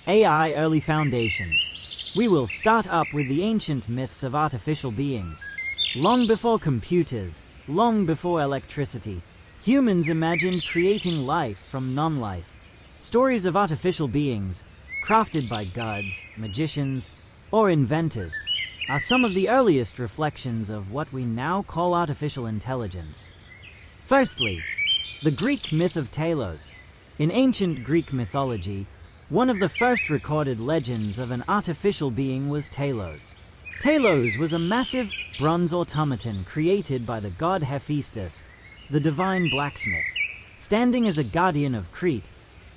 AI Early Foundations. We will start up with the ancient myths of artificial beings. Long before computers, long before electricity, humans imagined creating life from non-life. Stories of artificial beings, crafted by gods, magicians, or inventors, are some of the earliest reflections of what we now call artificial intelligence. Firstly, the Greek myth of Talos. In ancient Greek mythology, one of the first recorded legends of an artificial being was Talos. Talos was a massive bronze automaton created by the god Hephaestus, the divine blacksmith. Standing as a guardian of Crete,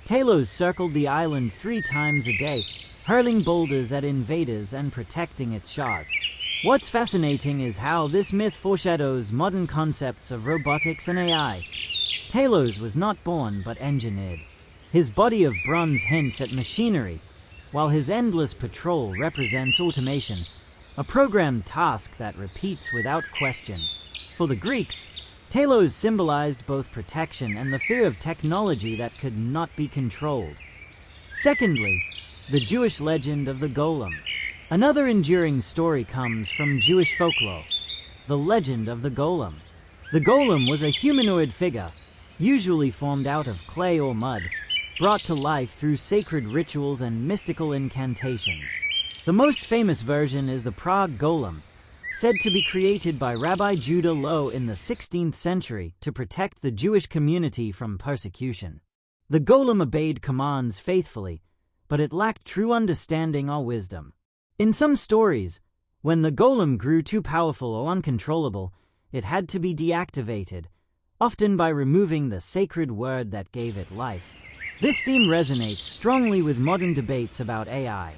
Talos circled the island 3 times a day, hurling boulders at invaders and protecting its shards. What's fascinating is how this myth foreshadows modern concepts of robotics and AI. Talos was not born but engineered. His body of bronze hints at machinery, while his endless patrol represents automation, a programmed task that repeats without question. For the Greeks, Talos symbolized both protection and the fear of technology that could not be controlled. Secondly, the Jewish legend of the Golem. Another enduring story comes from Jewish folklore, the legend of the Golem. The Golem was a humanoid figure, usually formed out of clay or mud, brought to life through sacred rituals and mystical incantations. The most famous version is the Prague Golem, said to be created by Rabbi Judah Loew in the 16th century to protect the Jewish community from persecution. The Golem obeyed commands faithfully, but it lacked true understanding or wisdom. In some stories, when the Golem grew too powerful or uncontrollable, it had to be deactivated, often by removing the sacred word that gave it life. This theme resonates strongly with modern debates about AI.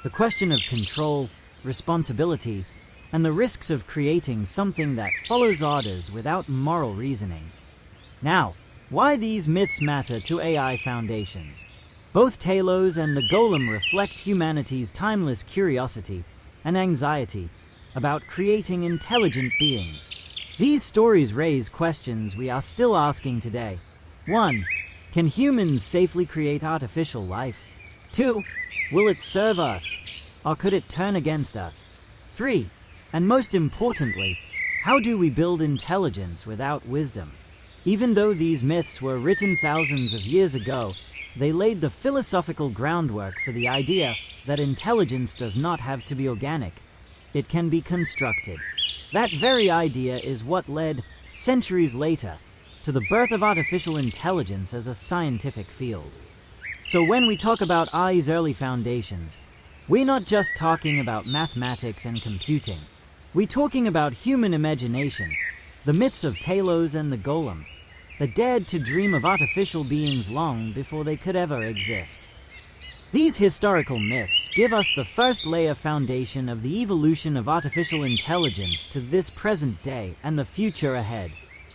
The question of control, responsibility, and the risks of creating something that follows orders without moral reasoning. Now, why these myths matter to AI foundations? Both Talos and the Golem reflect humanity's timeless curiosity and anxiety about creating intelligent beings. These stories raise questions we are still asking today. 1. Can humans safely create artificial life? 2. Will it serve us, or could it turn against us? 3. And most importantly, how do we build intelligence without wisdom? Even though these myths were written thousands of years ago, they laid the philosophical groundwork for the idea that intelligence does not have to be organic. It can be constructed. That very idea is what led, centuries later, to the birth of artificial intelligence as a scientific field. So when we talk about AI's early foundations, we're not just talking about mathematics and computing. We're talking about human imagination, the myths of Talos and the Golem, that dared to dream of artificial beings long before they could ever exist. These historical myths give us the first layer foundation of the evolution of artificial intelligence to this present day and the future ahead.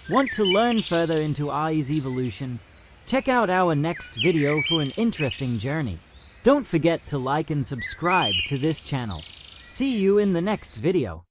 Want to learn further into AI's evolution? Check out our next video for an interesting journey. Don't forget to like and subscribe to this channel. See you in the next video.